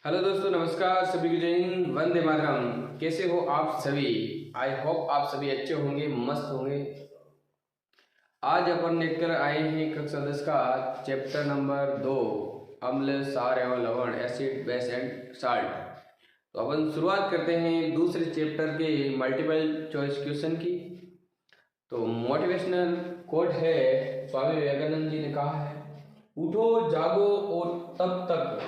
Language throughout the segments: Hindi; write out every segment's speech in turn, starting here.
हेलो दोस्तों, नमस्कार। सभी को जय हिंद, वंदे मातरम। कैसे हो आप सभी? आई होप आप सभी अच्छे होंगे, मस्त होंगे। आज अपन लेकर आए हैं कक्षा 10 का चैप्टर नंबर 2, अम्ल, सार एवं लवण, एसिड, बेस एंड साल्ट। तो अपन शुरुआत करते हैं दूसरे चैप्टर के मल्टीपल चॉइस क्वेश्चन की। तो मोटिवेशनल कोट है, स्वामी विवेकानंद जी ने कहा है, उठो जागो और तब तक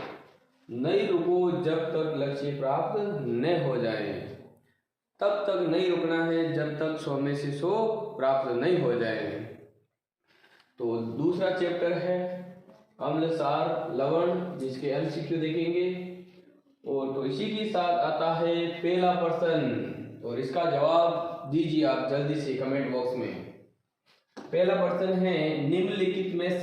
नहीं रुको जब तक लक्ष्य प्राप्त न हो जाए। तब तक नहीं रुकना है जब तक 100 में से 100 प्राप्त नहीं हो जाए। तो दूसरा चैप्टर है अम्ल, सार, लवण, जिसके एमसीक्यू देखेंगे। और तो इसी के साथ आता है पहला प्रश्न, और इसका जवाब दीजिए आप जल्दी से कमेंट बॉक्स में। पहला प्रश्न है, निम्नलिखित में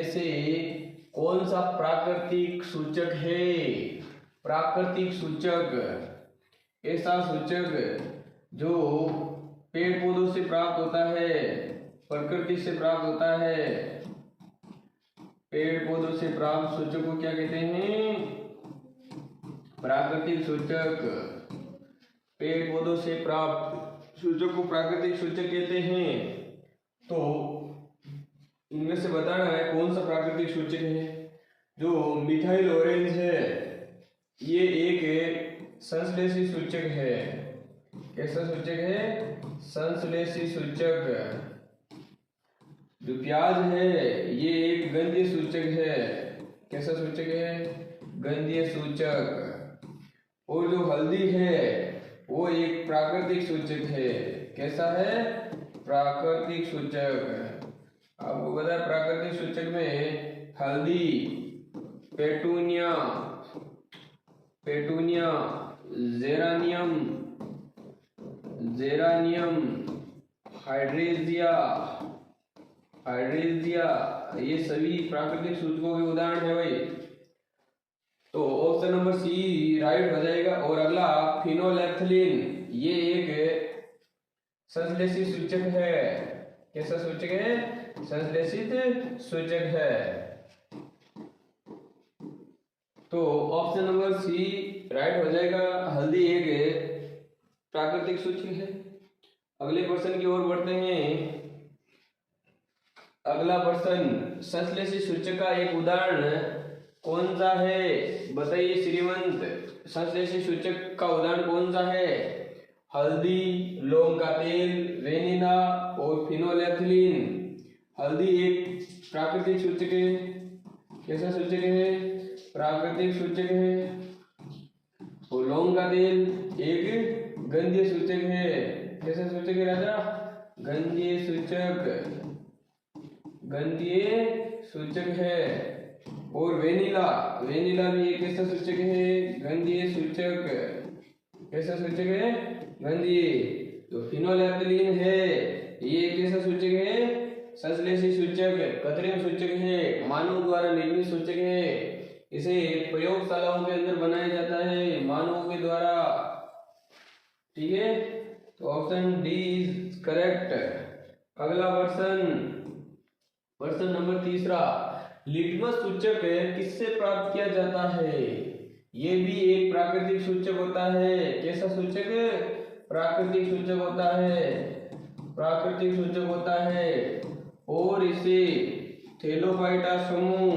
से कौन सा प्राकृतिक सूचक है? प्राकृतिक सूचक ऐसा सूचक जो पेड़ पौधों से प्राप्त होता है, प्रकृति से प्राप्त होता है। पेड़ पौधों से प्राप्त सूचक को क्या कहते हैं? प्राकृतिक सूचक। पेड़ पौधों से प्राप्त सूचक को प्राकृतिक सूचक कहते हैं। तो इनमें से बताना है कौन सा प्राकृतिक सूचक है। जो मिथाइल ऑरेंज है, ये एक संश्लेषी सूचक है। कैसा सूचक है? संश्लेषी सूचक। जो प्याज है, ये एक गंधीय सूचक है। कैसा सूचक है? गंधीय सूचक। और जो हल्दी है, वो एक प्राकृतिक सूचक है। कैसा है? प्राकृतिक सूचक। आपको पता है प्राकृतिक सूचक में हल्दी, पेटूनिया, जेरानियम, हाइड्रेजिया, ये सभी प्राकृतिक सूचकों के उदाहरण है भाई। तो ऑप्शन नंबर सी राइट हो जाएगा। और अगला फिनोलेफ्थलीन, ये एक संश्लेषित सूचक है। कैसा सूचक है? संश्लेषित सूचक है। तो ऑप्शन नंबर सी राइट हो जाएगा। हल्दी एक प्राकृतिक सूचक है। अगले प्रश्न की ओर बढ़ते हैं। अगला प्रश्न, संश्लेषित सूचक का एक उदाहरण कौन सा है? बताइए श्रीमंत, संश्लेषित सूचक का उदाहरण कौन सा है? हल्दी, लौंग का तेल, वेनिला और फिनोलेफ्थलीन। हल्दी एक प्राकृतिक सूचक है। कैसा सूचक है? प्राकृतिक सूचक है। और लौंग का तेल एक गंधीय सूचक है। कैसा सूचक है राजा? गंधीय सूचक है। और वेनिला भी एक कैसा सूचक है? गंधीय सूचक। कैसा सूचक है? गंधीय। तो फिनोलेफ्थलीन है, ये कैसा सूचक है? संश्लेषी सूचक, कृत्रिम सूचक है, मानव द्वारा निर्मित सूचक है। इसे प्रयोगशालाओं के अंदर बनाया जाता है मानवों के द्वारा। ठीक है, तो ऑप्शन डी इज करेक्ट। अगला प्रश्न नंबर तीसरा, लिटमस सूचक किससे प्राप्त किया जाता है? ये भी एक प्राकृतिक सूचक होता है। कैसा सूचक? प्राकृतिक सूचक होता है। और इसे थैलोफाइटा समूह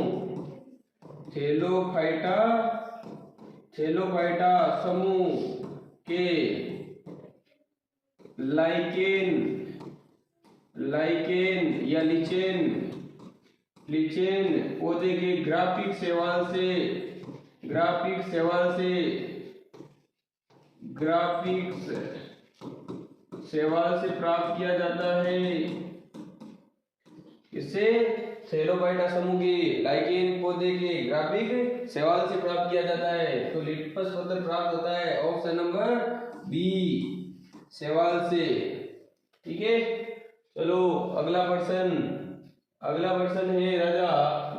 के लाइकेन या लिचेन पौधे के ग्राफिक शैवाल से प्राप्त किया जाता है। इससे थैलोफाइटा समूह के लाइकेन पौधे के ग्राफिक शैवाल से प्राप्त किया जाता है। तो लिटमस पत्र प्राप्त होता है ऑप्शन नंबर बी, शैवाल से। ठीक है, चलो अगला प्रश्न है राजा,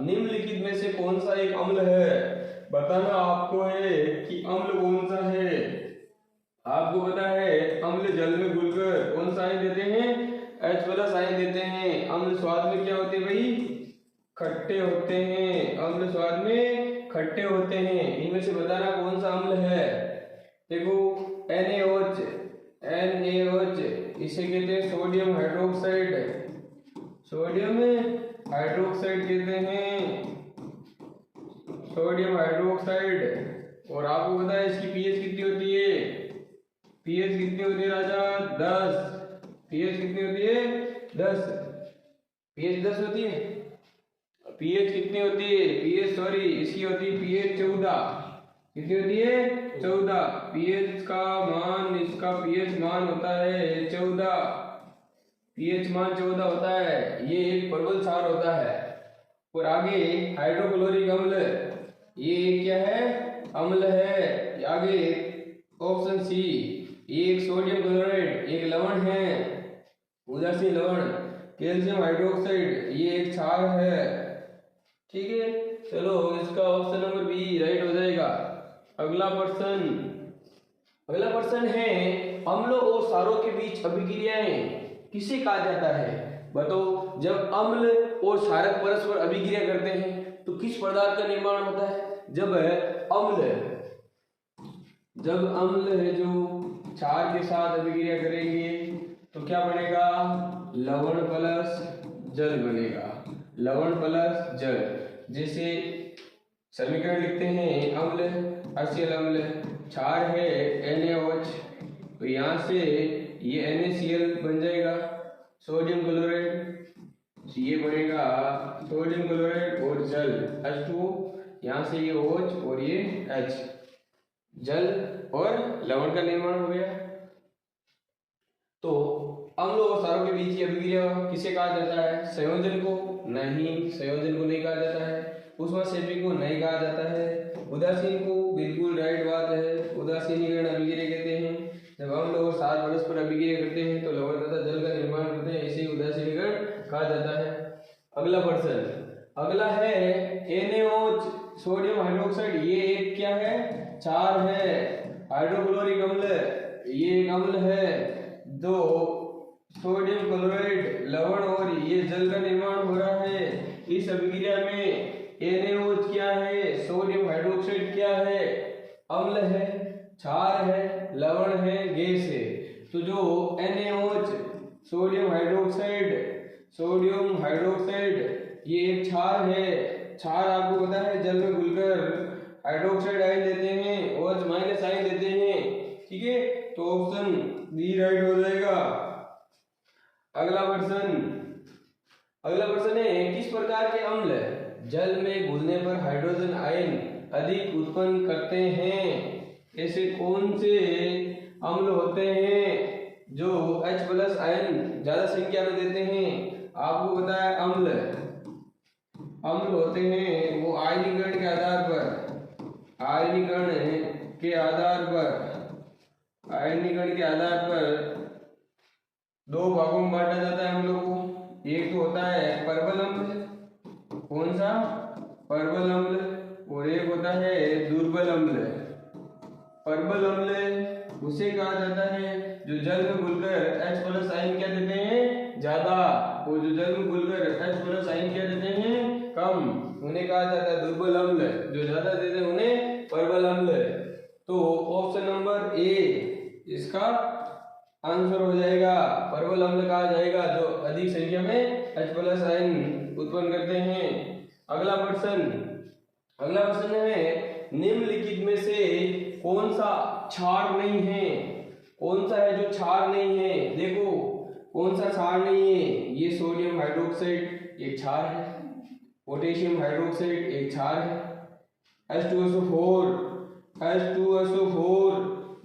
निम्नलिखित में से कौन सा एक अम्ल है? बताना आपको है कि अम्ल कौन सा है। आपको पता है अम्ल जल में घुलकर कौन सा आयन देते हैं? H+ आयन देते हैं। अम्ल स्वाद में क्या होते हैं भाई? खट्टे होते हैं, अम्ल स्वाद में खट्टे होते हैं। इनमें से बताना कौन सा अम्ल है। देखो NaOH, इसे कहते हैं सोडियम हाइड्रोक्साइड, सोडियम हाइड्रोक्साइड कहते हैं, सोडियम हाइड्रोक्साइड। और आपको पता है इसकी पीएच कितनी होती है, पीएच कितनी होती है राजा, 10। पीएच कितनी होती है, 10। पीएच 10 होती है। पीएच कितनी होती है, पीएच सॉरी इसकी होती है पीएच 14। कितनी होती है, 14। पीएच का मान, इसका पीएच मान होता है 14, पीएच मान 14 होता है। ये एक प्रबल क्षार होता है। और आगे हाइड्रोक्लोरिक अम्ल, ये क्या है, अम्ल है। आगे ऑप्शन सी, ये एक सोडियम क्लोराइड, एक लवण है, उदासीन लवण। कैल्शियम हाइड्रोक्साइड, ये एक क्षार है। ठीक है, चलो इसका ऑप्शन नंबर बी राइट हो जाएगा। अगला प्रश्न है अम्लों और क्षारों के बीच अभिक्रियाएं किसे कहा जाता है। बताओ, जब अम्ल और क्षारक परस्पर अभिक्रिया करते हैं तो किस पदार्थ का निर्माण होता है। जब अम्ल है जो क्षार के साथ अभिक्रिया करेंगे तो क्या बनेगा, लवण प्लस जल बनेगा, लवण प्लस जल। जैसे समीकरण लिखते हैं, अम्ल अम्ल अम्ल, क्षार है NaOH, तो यहाँ से ये NaCl बन जाएगा, सोडियम क्लोराइड, ये बनेगा सोडियम क्लोराइड और जल H2O, यहाँ से ये OH और ये H, जल और लवण का निर्माण हो गया। तो अम्लों और क्षारों के बीच की अभिक्रिया किसे कहा जाता है, संयोजन को। नहीं, संयोजन को नहीं कहा जाता है। ऊष्माक्षेपी को नहीं कहा जाता है। उदासीन को, बिल्कुल राइट बात है, उदासीनीकरण अभिक्रिया कहते हैं। जब अम्ल और क्षार परस्पर अभिक्रिया करते हैं तो लवण तथा जल का निर्माण करते हैं, इसे उदासीनीकरण कहा जाता है। अगला प्रश्न, अगला है NaOH, सोडियम हाइड्रोक्साइड, ये एक क्या है, क्षार है। हाइड्रोक्लोरिक अम्ल, ये एक अम्ल है। दो सोडियम क्लोराइड लवण और ये जल का निर्माण हो रहा है। इस अभिक्रिया में NaOH क्या है, सोडियम हाइड्रोक्साइड क्या है, अम्ल है, क्षार है, लवण है, गैस है। तो जो NaOH सोडियम हाइड्रोक्साइड ये एक क्षार है। क्षार आपको पता है जल में घुलकर हाइड्रोक्साइड आयन देते हैं, OH माइनस आयन देते हैं। ठीक है, तो ऑप्शन बी राइट हो जाएगा। अगला प्रश्न है किस प्रकार के अम्ल जल में घुलने पर हाइड्रोजन आयन अधिक उत्पन्न करते हैं। ऐसे कौन से अम्ल होते हैं जो H+ आयन ज्यादा संख्या में देते हैं। आपको पता है अम्ल होते हैं वो आयनीकरण के आधार पर दो भागों में बांटा जाता है अम्लों को। एक तो होता है परबल अम्ल, कौन सा, परबल अम्ल, और एक होता है दुर्बल अम्ल। परबल अम्ल उसे कहा जाता है जो जल में घुलकर H+ आयन क्या देते हैं, ज्यादा, और जो जल में घुलकर H+ आयन क्या देते हैं, कम, उन्हें कहा जाता है दुर्बल अम्ल। जो ज्यादा देते हैं उन्हें परबल अम्ल। तो ऑप्शन नंबर ए इसका आंसर हो जाएगा, परबल अम्ल कहा जाएगा जो अधिक संख्या में H+ आयन उत्पन्न करते हैं। अगला प्रश्न है निम्नलिखित में से कौन सा क्षार नहीं है। कौन सा है जो क्षार नहीं है। देखो कौन सा क्षार नहीं है। ये सोडियम हाइड्रोक्साइड एक क्षार है, पोटेशियम हाइड्रोक्साइड एक क्षार है, H2SO4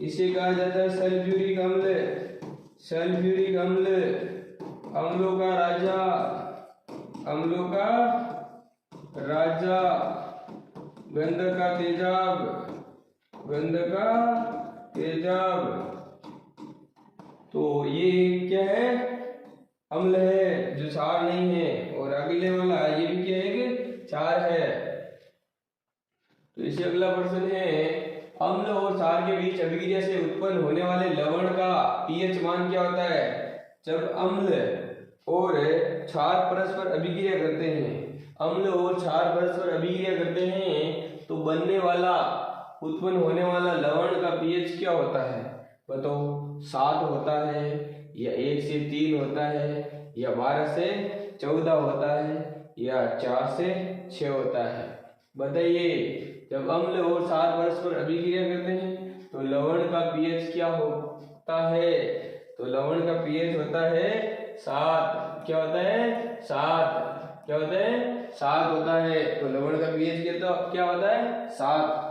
इसे कहा जाता है सल्फ्यूरिक अम्ल। अम्लों का राजा, गंधक का तेजाब। तो ये क्या है, अम्ल है जो क्षार नहीं है। और अगले वाला ये भी क्या है कि क्षार है। तो इसे अगला प्रश्न है अम्ल और क्षार के बीच अभिक्रिया से उत्पन्न होने वाले लवण का पीएच मान क्या होता है। जब अम्ल और क्षार परस्पर अभिक्रिया करते हैं, अम्ल और क्षार परस्पर अभिक्रिया करते हैं तो बनने वाला उत्पन्न होने वाला लवण का पीएच क्या होता है बताओ? 7 होता है या 1 से 3 होता है या 12 से 14 होता है या 4 से 6 होता है? बताइए। जब अम्ल और क्षार परस्पर अभिक्रिया करते हैं तो लवण का पीएच क्या होता है? तो लवण का पीएच होता है 7। क्या होता है? 7। क्या होता है? 7 होता है। तो लवण का पीएच क्या होता है? 7।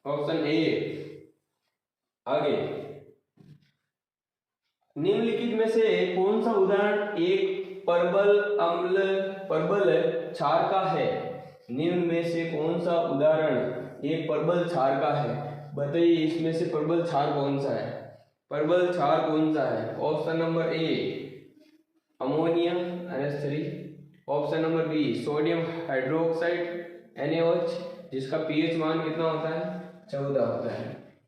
Option A. आगे, निम्नलिखित में से कौन सा उदाहरण एक परबल क्षार का है? निम्न में से कौन सा उदाहरण एक परबल क्षार का है? बताइए इसमें से परबल क्षार कौन सा है? परबल क्षार कौन सा है? Option number A ammonia NH3, option number B sodium hydroxide NaOH, जिसका पीएच मान कितना होता है? 14 होता है।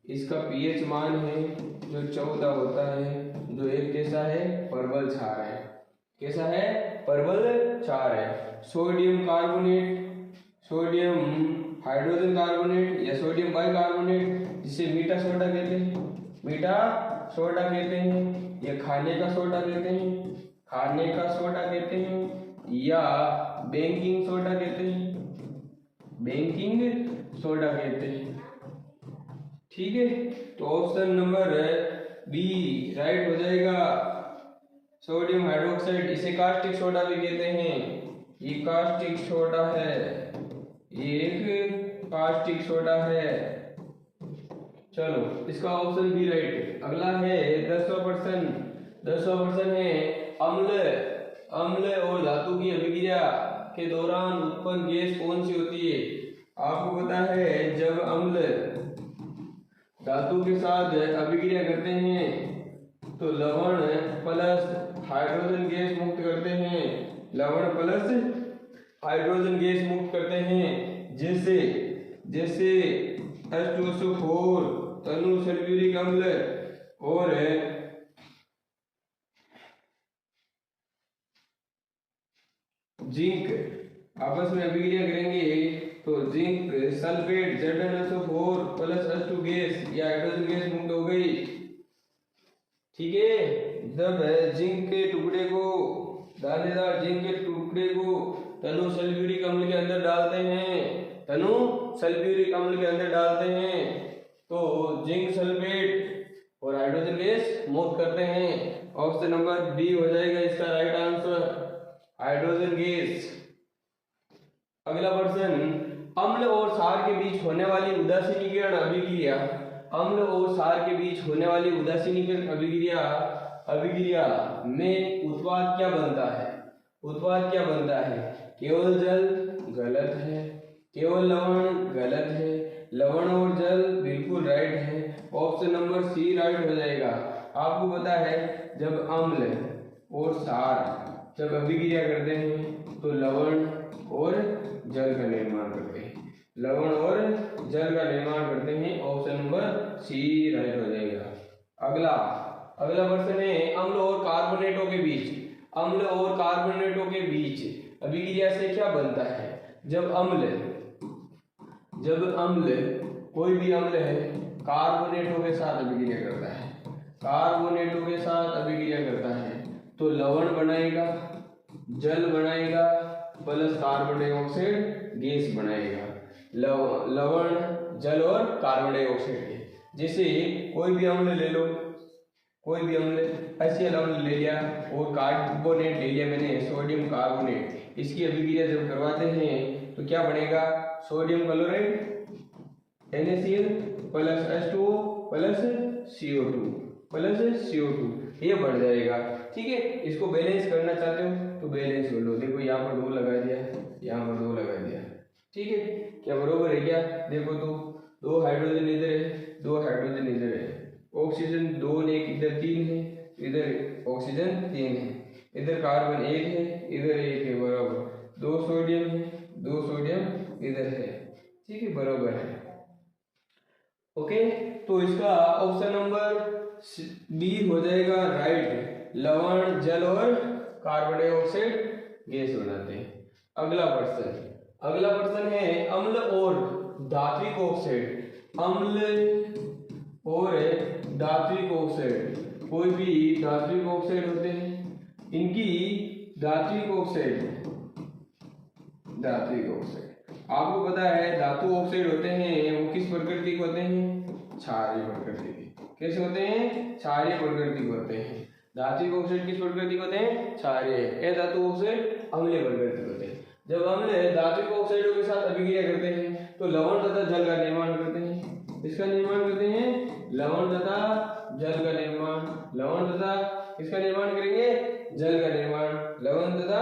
इसका पीएच मान है जो 14 होता है, जो एक कैसा है? परबल क्षार है। कैसा है? परबल क्षार है। Sodium carbonate, sodium hydrogen carbonate या सोडियम बाइकार्बोनेट, जिसे मीठा सोडा कहते हैं, मीठा सोडा कहते हैं, या खाने का सोडा कहते हैं, खाने का सोडा कहते हैं, या बेकिंग सोडा कहते हैं, बेकिंग सोडा कहते हैं। ठीक है, तो ऑप्शन नंबर बी राइट हो जाएगा। सोडियम हाइड्रोक्साइड, इसे कास्टिक सोडा भी कहते हैं। ये कास्टिक सोडा है, एक कास्टिक सोडा है। चलो, इसका ऑप्शन बी राइट। अगला है 10वां प्रश्न है अम्ल और धातु की अभिक्रिया के दौरान उत्पन्न गैस कौन सी होती है? आपको पता है जब अम्ल धातु के साथ अभिक्रिया करते हैं तो लवण प्लस हाइड्रोजन गैस मुक्त करते हैं। लवण प्लस हाइड्रोजन गैस मुक्त करते हैं, जैसे H2SO4, तनु सल्फ्यूरिक अम्ल और जिंक आपस में अभिक्रिया करेंगे तो zinc sulphate ZnSO4 plus H2 gas या हाइड्रोजन गैस मुक्त हो गई। ठीक है, जब जिंक के टुकड़े को, दानेदार जिंक के टुकड़े को तनु सल्फ्यूरिक अम्ल के अंदर डालते हैं, तनु सल्फ्यूरिक अम्ल के अंदर डालते हैं तो जिंक सल्फेट और हाइड्रोजन गैस मुक्त करते हैं। ऑप्शन नंबर बी हो जाएगा इसका राइट आंसर, हाइड्रोजन गैस। अगला प्रश्न, अम्ल और क्षार के बीच होने वाली उदासीनीकरण अभिक्रिया, अम्ल और क्षार के बीच होने वाली उदासीनीकरण अभिक्रिया में उत्पाद क्या बनता है? उत्पाद क्या बनता है? केवल जल, गलत है। केवल लवण, गलत है। लवण और जल, बिल्कुल राइट है। ऑप्शन नंबर सी राइट हो जाएगा। आपको पता है जब अम्ल और क्षार जब अभिक्रिया करते हैं तो लवण और जल का निर्माण करते हैं, लवण और जल का निर्माण करते हैं। ऑप्शन नंबर सी राइट हो जाएगा। अगला प्रश्न है अम्ल और कार्बोनेटों के बीच, अम्ल और कार्बोनेटों के बीच अभिक्रिया से क्या बनता है? जब अम्ल कोई भी अम्ल है कार्बोनेटों के साथ अभिक्रिया करता है, कार्बोनेटों के साथ अभिक्रिया करता है तो लवण बनाएगा, जल बनाएगा प्लस कार्बन डाइऑक्साइड गैस बनाएगा। लवण, जल और कार्बन डाइऑक्साइड गैस। जैसे कोई भी अम्ल ले लो, कोई भी अम्ल, HCl अम्ल ले लिया और कार्बोनेट ले लिया मैंने, सोडियम कार्बोनेट, इसकी अभिक्रिया जब करवाते हैं तो क्या बनेगा? Sodium chloride NaCl plus H2O plus CO2 ये बढ़ जाएगा। ठीक है, इसको बैलेंस करना चाहते हो तो बैलेंस कर लो। देखो यहाँ पर 2 लगा दिया, यहाँ पर 2 लगा दिया। ठीक है, क्या बरोबर है क्या? देखो तो 2 हाइड्रोजन इधर है, 2 हाइड्रोजन इधर है, ऑक्सीजन 2 एक इधर 3 है, इधर ऑक्सीजन 3 है, इधर कार्बन 1 है, इधर 1 है, बराबर 2 सोडियम है, 2 सोडियम इधर है। ठीक है, बराबर है। ओके, तो इसका ऑप्शन नंबर बी हो जाएगा राइट। लवण, जल और कार्बन डाइऑक्साइड गैस बनाते हैं। अगला प्रश्न है अम्ल और धात्विक ऑक्साइड। अम्ल और धात्विक ऑक्साइड, कोई भी धात्विक ऑक्साइड होते हैं, इनकी धात्विक ऑक्साइड आपको पता है धातु ऑक्साइड होते हैं वो किस प्रकृति के होते हैं? क्षारीय प्रकृति के। कैसे होते हैं? क्षारीय प्रकृति के होते हैं। धात्विक ऑक्साइड किस प्रकृति के होते हैं? क्षारीय। अधातु ऑक्साइड अम्लीय प्रकृति के होते हैं। जब अम्ल धात्विक ऑक्साइडों के साथ अभिक्रिया करते हैं तो लवण तथा जल का निर्माण करते हैं। इसका निर्माण करते हैं लवण तथा जल का निर्माण। लवण तथा इसका निर्माण करेंगे जल का निर्माण। लवण तथा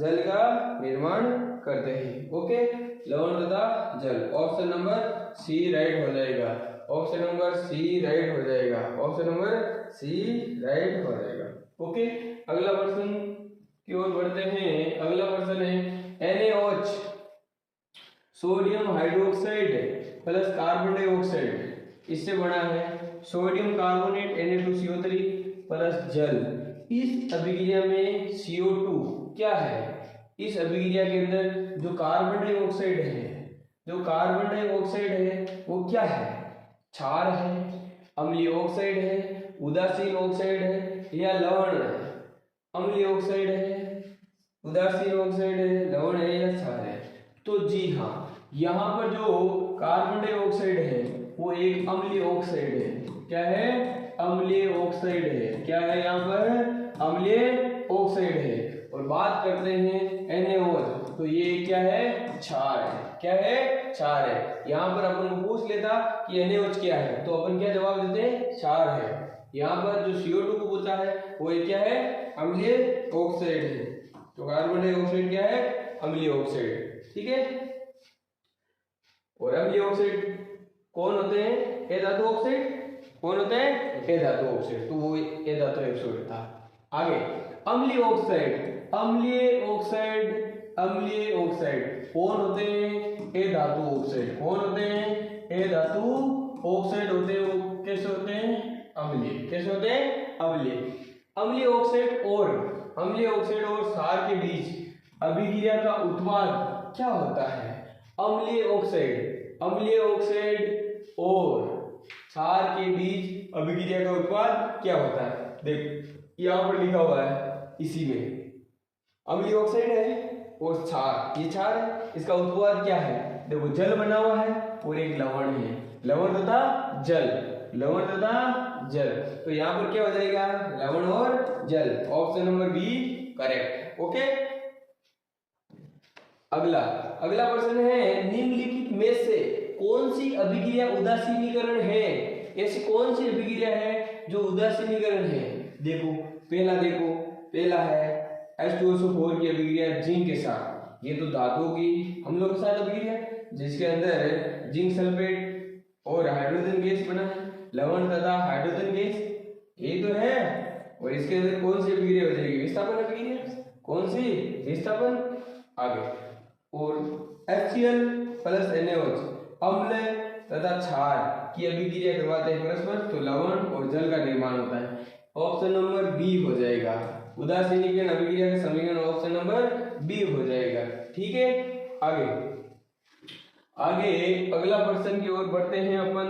जल का निर्माण करते हैं। ओके, लवण तथा जल। ऑप्शन नंबर सी राइट हो जाएगा। ऑप्शन नंबर सी राइट हो जाएगा। ऑप्शन नंबर सी राइट हो जाएगा। ओके, अगला प्रश्न की ओर बढ़ते हैं। अगला प्रश्न है NaOH sodium hydroxide plus carbon dioxide, इससे बना है सोडियम कार्बोनेट Na2CO3 प्लस जल। इस अभिक्रिया में CO2 क्या है? इस अभिक्रिया के अंदर जो कार्बन डाइऑक्साइड है वो क्या है? क्षार है, अम्लीय ऑक्साइड है, उदासीन ऑक्साइड है या लवण है? अम्लीय ऑक्साइड है, उदासीन ऑक्साइड है, लवण है या क्षार है? तो जी हाँ, यहाँ पर जो कार्बन डाइऑक्साइड है वो एक अम्लीय ऑक्साइड है। क्या है? अम्लीय ऑक्साइड है। क्या है यहाँ पर? अम्लीय ऑक्साइड है। और बात करते हैं NaOH, तो ये क्या है? क्षार है। क्या है? क्षार है। यहाँ पर अपन को पूछ लेता कि NaOH क्या है, तो अपन क्या जवाब देते हैं? क्षार है। यहाँ पर जो CO2 को पूछा है वो क्या है? अम्लीय ऑक्साइड है। तो कार्बन डाइऑक्साइड क्या है? अम्लीय ऑक्साइड। ठीक है। और अम्लीय ऑक्साइड कौन होते हैं? अधातु ऑक्साइड। कौन होते हैं? अधातु ऑक्साइड। तो वो अधातु ऑक्साइड था। आगे अम्लीय ऑक्साइड कौन होते हैं? अधातु ऑक्साइड। कौन होते हैं? अधातु ऑक्साइड होते हैं। वो कैसे होते हैं? अम्लीय। कैसे होते हैं? अम्लीय। अम्लीय ऑक्साइड और क्षार के बीच अभिक्रिया का उत्पाद क्या होता है? अम्लीय ऑक्साइड और क्षार के बीच अभिक्रिया का उत्पाद क्या होता है? देखो यहाँ पर लिखा हुआ है, इसी में अम्लीय ऑक्साइड है और क्षार, ये क्षार है, इसका उत्पाद क्या है? देखो जल बना हुआ है और एक लवण है। लवण तथा जल। तो यहाँ पर क्या हो जाएगा? लवण और जल। Option number B correct. Okay, अगला प्रश्न है निम्नलिखित में से कौन सी अभिक्रिया उदासीनीकरण है? ऐसी कौन सी अभिक्रिया है जो उदासीनीकरण है? देखो पहला है H2SO4 की अभिक्रिया जिंक के साथ। ये तो धातुओं की हम लोग के साथ अभिक्रिया जिसके अंदर जिंक सल्फेट और हाइड्रोजन गैस बना है। लवण तथा हाइड्रोजन गैस ये तो है। और इसके अंदर कौन सी अभिक्रिया हो जाएगी? विस्थापन अभिक्रिया। कौन सी? विस्थापन। आगे और HCl प्लस NaOH अम्ल तथा क्षार की अभिक्रिया करवाते हैं परस्पर, तो लवण और जल का निर्माण होता है। ऑप्शन नंबर बी हो जाएगा। उदासीनीकरण अभिक्रिया का समीकरण ऑप्शन नंबर बी हो जाएगा। ठीक है। आगे अगला प्रश्न की ओर बढ़ते हैं अपन।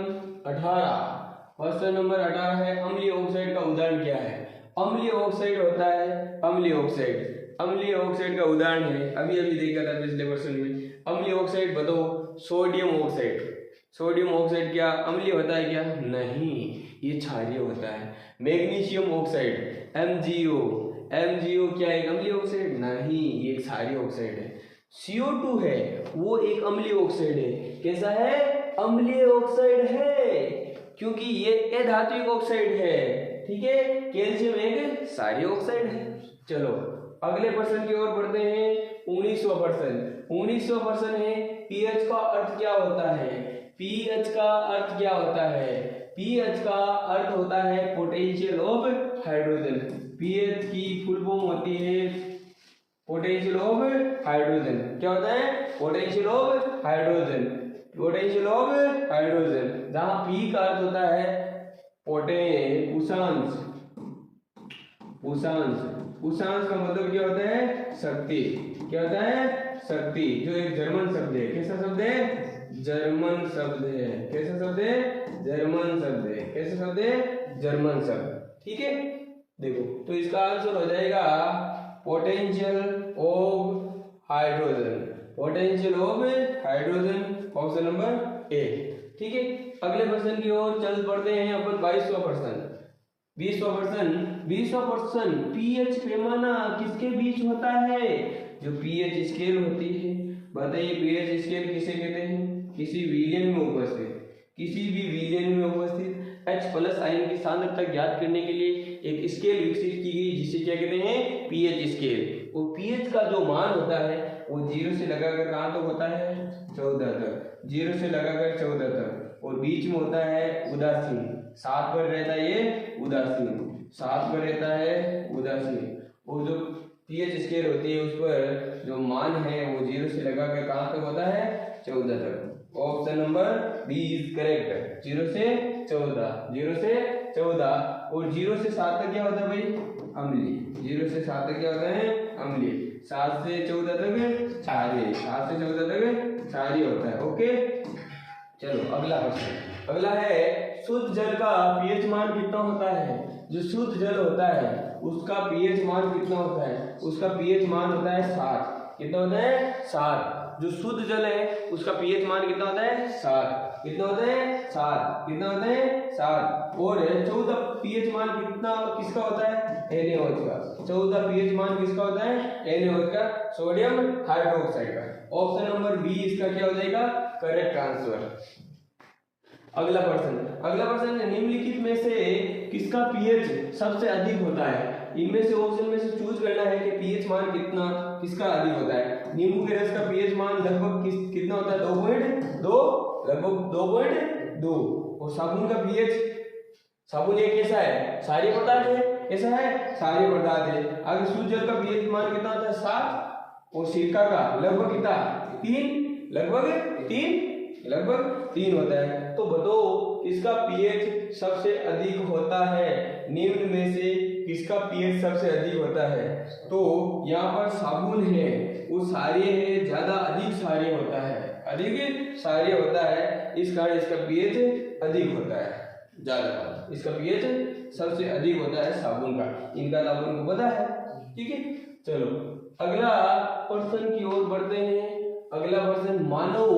18 प्रश्न नंबर 18 है अम्लीय ऑक्साइड का उदाहरण क्या है? अम्लीय ऑक्साइड होता है अम्लीय ऑक्साइड का उदाहरण है, अभी देखा था पिछले प्रश्न में। अम्लीय ऑक्साइड बताओ। सोडियम ऑक्साइड क्या अम्लीय होता है? क्या नहीं, ये क्षारीय होता है। मैग्नीशियम ऑक्साइड MgO क्या एक अम्लीय ऑक्साइड? नहीं, ये क्षारीय ऑक्साइड है। CO2 है वो एक अम्लीय ऑक्साइड है। कैसा है? अम्लीय ऑक्साइड है, क्योंकि ये अधात्विक ऑक्साइड है। ठीक है। कैल्शियम एक क्षारीय ऑक्साइड है। चलो अगले प्रश्न की ओर बढ़ते हैं। 19वां प्रश्न है पीएच का अर्थ क्या होता है? पीएच का अर्थ क्या होता है? पीएच का अर्थ होता है पोटेंशियल ऑफ हाइड्रोजन। पीएच की फुल फॉर्म होती है पोटेंशियल ऑफ हाइड्रोजन। क्या होता है? Potential of hydrogen. जहां पी का अर्थ होता है उषांश का मतलब क्या होता है? शक्ति। क्या होता है? शक्ति, जो एक जर्मन शब्द है। कैसा शब्द है? जर्मन शब्द है। कैसा शब्द है? जर्मन शब्द है। कैसा शब्द है? जर्मन शब्द। ठीक है, देखो तो इसका आंसर हो जाएगा potential of hydrogen. Potential of hydrogen, option number ए। ठीक है, अगले प्रश्न की ओर चल पड़ते हैं अपन। 22वां प्रश्न। 20वां प्रश्न, पीएच पैमाना किसके बीच होता है? जो पीएच स्केल होती है, बताइए पीएच स्केल किसे कहते हैं? किसी विलयन में उपस्थित, किसी भी विलयन में उपस्थित H+ आयन की सांद्रता ज्ञात करने के लिए एक स्केल विकसित की गई, जिसे क्या कहते हैं? PH scale. और पीएच का जो मान होता है वो 0 से लगाकर कहाँ तक होता है? 14 तक। 0 से लगाकर 14 तक, और बीच में होता है उदासीन। 7 पर रहता है ये उदासीन, 7 पर रहता है उदासीन। और जो पीएच स्केल होती है उस पर जो मान है वो 0 से लगाकर कहाँ तक होता है? 14 तक। Option number B is correct. 0 से 14, 0 से 14। और 0 से 7 तक क्या होता है भाई? अम्लीय। 0 से 7 तक क्या होता है? अम्लीय। 7 से 14 तक क्षारीय, 7 से 14 तक क्षारीय होता है। ओके, चलो अगला प्रश्न। अगला है शुद्ध जल का पीएच मान कितना होता है? जो शुद्ध जल होता है उसका पीएच मान कितना होता है? उसका पीएच मान होता है 7। कितना होता है? 7। जो शुद्ध जल है उसका पीएच मान कितना होता है? 7। कितना होता है? 7। कितना होता है? 7। और 14 पीएच मान कितना किसका होता है? NaOH का। 14 पीएच मान किसका होता है? NaOH का, सोडियम हाइड्रोक्साइड का। ऑप्शन नंबर बी इसका क्या हो जाएगा? Correct answer. अगला प्रश्न, निम्नलिखित में से किसका पीएच सबसे अधिक होता है? इनमें से ऑप्शन में से चूज करना है कि पीएच मान कितना किसका अधिक होता है। नींबू के रस का पीएच मान लगभग कितना होता है? 2.2, लगभग 2.2। और साबुन का पीएच, साबुन ये कैसा है? क्षारीय पदार्थ है। कैसा है? क्षारीय पदार्थ है। अगर शुद्ध जल का पीएच मान कितना होता है? 7। और सिरका का लगभग कितना? 3, लगभग 3 होता है। तो बताओ किसका पीएच सबसे अधिक होता है? निम्न में से किसका पीएच सबसे अधिक होता है? तो यहाँ पर साबुन है वो क्षारीय है, ज्यादा अधिक क्षारीय होता है, अधिक क्षारीय होता है, इस कारण इसका पीएच अधिक होता है, ज्यादा। इसका पीएच सबसे अधिक होता है साबुन का। इनका तो आपको पता है। ठीक है, चलो अगला प्रश्न की ओर बढ़ते हैं। अगला प्रश्न, मानव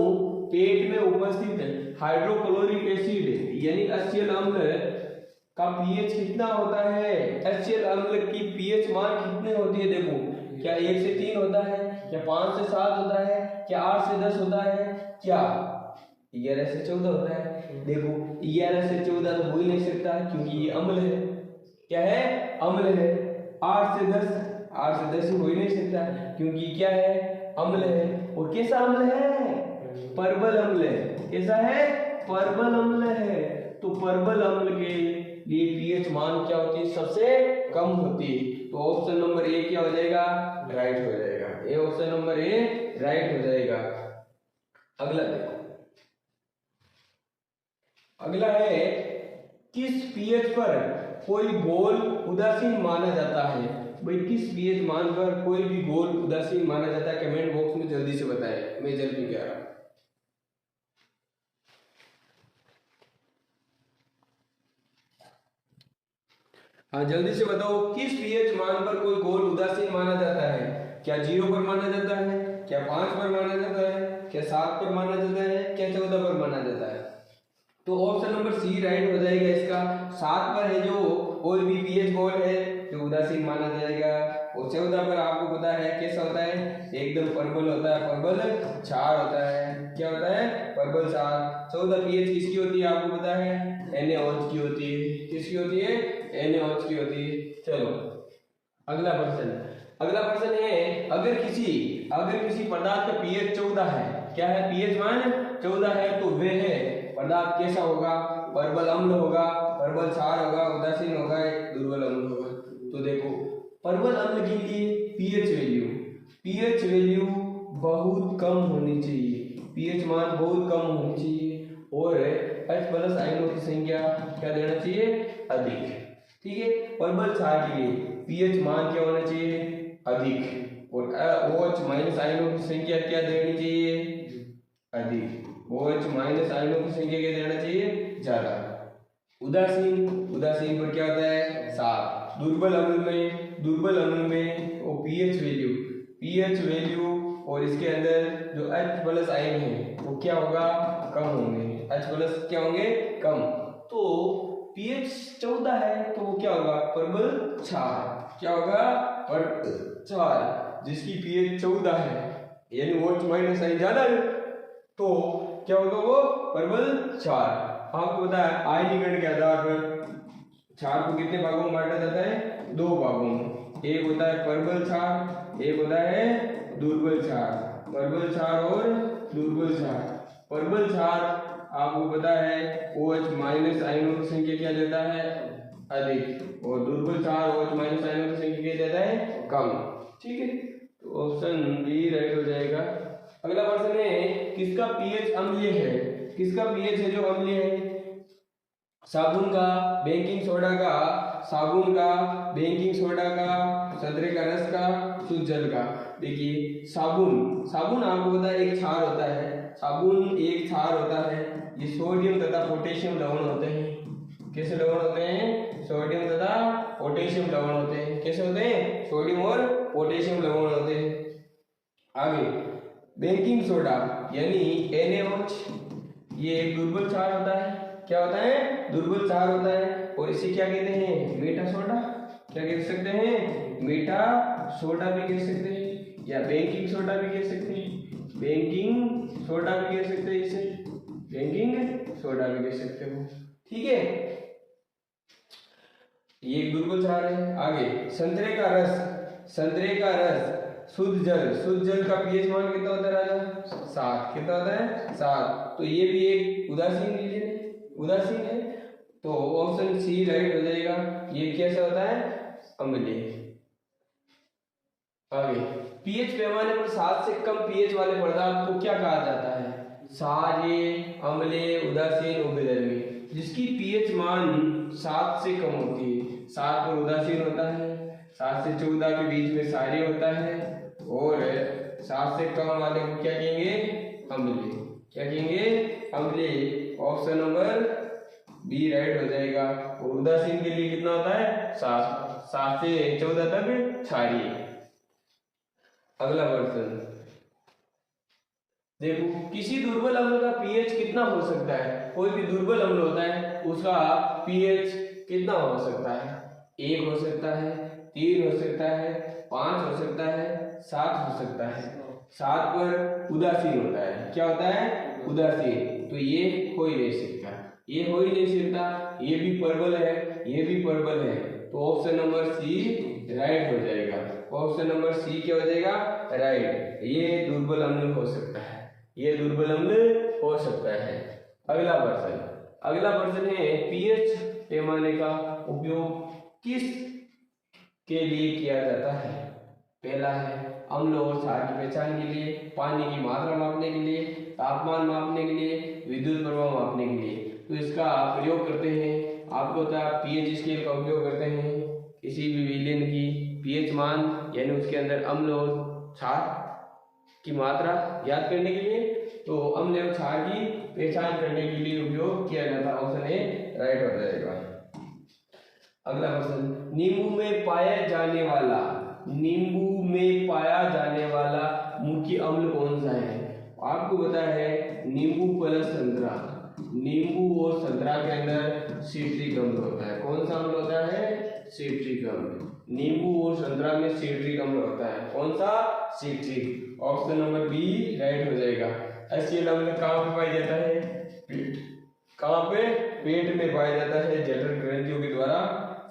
पेट में उपस्थित हाइड्रोक्लोरिक एसिड यानी HCl अम्ल का पीएच कितना होता है? HCl अम्ल की पीएच मान कितने होती है? देखो, क्या 1 से 3 होता है, क्या 5 से 7 होता है, क्या 8 से 10 होता है, क्या 11 से 14 होता है? देखो 11 से 14 तो हो ही नहीं सकता क्योंकि ये अम्ल है। क्या है? अम्ल है। 8 से 10 हो ही नहीं सकता क्योंकि क्या है? अम्ल है। और कैसा अम्ल है? परबल अम्ल है। कैसा है? परबल अम्ल है। तो परबल अम्ल के लिए पीएच मान क्या होती है? सबसे कम होती है। तो ऑप्शन नंबर ए क्या हो जाएगा? राइट हो जाएगा। ए, ऑप्शन नंबर ए राइट हो जाएगा। अगला देखो, अगला है किस पीएच पर कोई गोल उदासीन माना जाता है? भाई किस पीएच मान पर कोई भी गोल उदासीन माना जाता है? कमेंट बॉक्स में जल्दी से बताएं, मैं जल्दी कह रहा हूं। हाँ जल्दी से बताओ, किस पीएच मान पर कोई गोल उदासीन माना जाता है? क्या 0 पर माना जाता है, क्या 5 पर माना जाता है, क्या 7 पर माना जाता है, क्या 14 पर माना जाता है? तो ऑप्शन नंबर सी राइट हो जाएगा इसका। 7 पर है जो कोई भी पीएच गोल है जो उदासीन माना जाएगा। और 14 पर आपको पता है कैसा होता है? एकदम परबल होता है, परबल क्षार होता है। क्या होता है? परबल क्षार। 14 पीएच किसकी होती है आपको पता है? NaOH की होती है। किसकी होती है? NaOH की होती है। चलो अगला प्रश्न है, अगर किसी पदार्थ का पीएच 14 है, क्या है? पीएच मान 14 है, तो वह पदार्थ कैसा होगा? परबल अम्ल होगा, परबल क्षार होगा, उदासीन होगा, दुर्बल अम्ल होगा। तो देखो परबल अम्ल के लिए पीएच वैल्यू बहुत कम होनी चाहिए, पीएच मान बहुत कम होनी चाहिए, और H+ आयनों की संख्या क्या देना चाहिए? अधिक। ठीक है, परबल क्षार के लिए पीएच मान क्या होना चाहिए, अधिक, और OH माइनस आयनों की संख्या क्या देनी चाहिए, अधिक। OH माइनस आयनों की संख्या क्या देना चाहिए, ज्यादा। उदासीन, उदासीन पर क्या होता है, 7। दुर्बल अम्ल में वो पीएच वैल्यू और इसके अंदर जो H प्लस आयन है वो क्या होगा, कम होंगे। H प्लस क्या होंगे, कम। तो पीएच 14 है तो वो क्या होगा, प्रबल क्षार। क्या होगा, प्रबल क्षार। जिसकी पीएच 14 है यानी OH माइनस आयन ज्यादा है तो क्या होगा, वो प्रबल क्षार। आपको पता है आयनीकरण के आधार पर क्षार को कितने भागों में बांटा जाता है, 2 भागों में। एक होता है प्रबल क्षार, एक होता है दुर्बल क्षार। प्रबल क्षार और दुर्बल क्षार। प्रबल क्षार आपको पता है OH माइनस आयनों की संख्या क्या देता है, अधिक, और दुर्बल क्षार OH माइनस आयनों की संख्या क्या देता है, कम। ठीक है, तो ऑप्शन बी राइट हो जाएगा। अगला प्रश्न है, किसका पीएच अम्लीय है, किसका पीएच है जो अम्लीय है, साबुन का, बेकिंग सोडा का, संतरे का रस का, शुद्ध जल का। देखिए साबुन आपको पता है एक क्षार होता है, साबुन एक क्षार होता है। ये सोडियम तथा पोटेशियम लवण होते हैं। कैसे लवण होते हैं, सोडियम तथा पोटेशियम लवण होते हैं। कैसे होते हैं, सोडियम और पोटेशियम लवण होते हैं। आगे बेकिंग सोडा यानी NaOH, ये एक दुर्बल क्षार होता है। क्या होता है, दुर्बल क्षार होता है, और इसे क्या कहते हैं, मीठा सोडा। क्या कह सकते हैं, मीठा सोडा भी कह सकते हैं, या बेकिंग सोडा भी कह सकते हैं, बेकिंग सोडा भी कह सकते हैं, इसे बेकिंग सोडा भी कह सकते हो। ठीक है, ये एक दुर्बल क्षार है। आगे संतरे का रस, शुद्ध जल का पीएच मान कितना होता है राजा, 7। कितना होता है, 7। तो ये भी एक उदासीन है, तो ऑप्शन सी राइट हो जाएगा। ये कैसे होता है, अम्लीय। आगे पीएच पैमाने पर 7 से कम पीएच वाले पदार्थ को क्या कहा जाता है, क्षारीय, अम्लीय, उदासीन, उभयधर्मी। जिसकी पीएच मान 7 से कम होती है, 7 पर उदासीन होता है, 7 से 14 के बीच में क्षारीय होता है, और 7 से कम वाले को क्या कहेंगे, अम्लीय। क्या कहेंगे, अम्लीय। ऑप्शन नंबर बी राइट हो जाएगा। और उदासीन के लिए कितना होता है, 7 से 14 तक क्षारीय। अगला प्रश्न देखो, किसी दुर्बल अम्ल का पीएच कितना हो सकता है। कोई भी दुर्बल अम्ल होता है उसका पीएच कितना हो सकता है, 1 हो सकता है, 3 हो सकता है, 5 हो सकता है, 7 हो सकता है। 7 पर उदासीन होता है। क्या होता है, उदासीन। तो ये हो ही नहीं सकता, ये हो ही नहीं सकता। ये भी प्रबल है, ये भी प्रबल है, तो ऑप्शन नंबर सी राइट हो जाएगा। ऑप्शन नंबर सी क्या हो जाएगा, राइट। ये दुर्बल अम्ल हो सकता है, ये दुर्बल अम्ल हो सकता है। अगला प्रश्न है, पीएच पैमाने का उपयोग किस के लिए किया जाता है। पहला है अम्ल और क्षार की पहचान के लिए, पानी की मात्रा मापने के लिए, तापमान मापने के लिए, विद्युत प्रवाह मापने के लिए। तो इसका प्रयोग करते हैं, आपको पता है पीएच स्केल का उपयोग करते हैं किसी भी विलयन की पीएच मान यानी उसके अंदर अम्ल और क्षार की मात्रा याद करने के लिए, तो अम्ल और क्षार की पहचान करने के लिए उपयोग किया जाता है। ऑप्शन ए राइट हो जाएगा। अगला प्रश्न, नींबू में पाया जाने वाला मुख्य अम्ल कौन सा है। आपको पता है नींबू प्लस संतरा, नींबू और संतरा के अंदर सिट्रिक अम्ल होता है। कौन सा अम्ल होता है, सिट्रिक अम्ल। नींबू और संतरा में सिट्रिक अम्ल होता है। कौन सा, citric. Option number B right हो जाएगा। एसिड अम्ल कहाँ पे पाया जाता है, पेट। कहाँ पे, पेट में पाया जाता है, जठर ग्रंथियों के द्वारा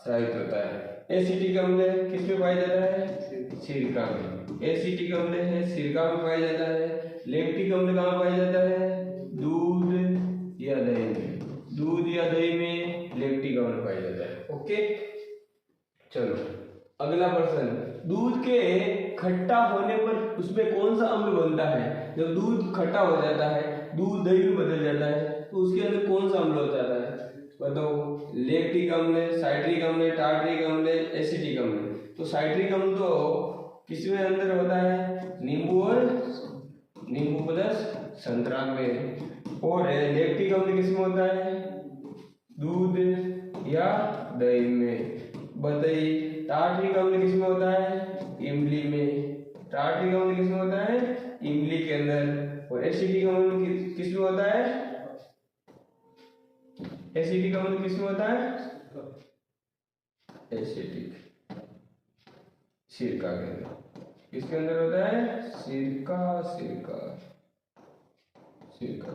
स्रावित होता है। एसिटिक अम्ल किसमें पाया जाता है, सिरका में। एसिटिक अम्ल है सिरका में पाया जाता है। लैक्टिक अम्ल कहाँ पाया जाता है, दूध या दही में। दूध या दही में लैक्टिक अम्ल पाया जाता है। ओके, चलो अगला प्रश्न, दूध के खट्टा होने पर उसमें कौन सा अम्ल बनता है। जब दूध खट्टा हो जाता है, दूध दही में बदल जाता है, तो उसके अंदर कौन सा अम्ल हो जाता है, बताओ। लैक्टिक अम्ल, साइट्रिक अम्ल, टार्ट्रिक अम्ल, एसिटिक अम्ल। तो साइट्रिक अम्ल तो किसमें अंदर होता है, नींबू और नींबू प्लस संतरा में। और लैक्टिक अम्ल किसमें होता है, दूध या दही में। बताइए टार्ट्रिक अम्ल किसमें होता है, इमली में। टार्ट्रिक अम्ल किसमें होता है, इमली के अंदर। और एसिटिक अम्ल किसमें होता है, एसिटिक अम्ल किसमें होता है, एसिटिक सिरका के अंदर। किसके अंदर होता है, सिरका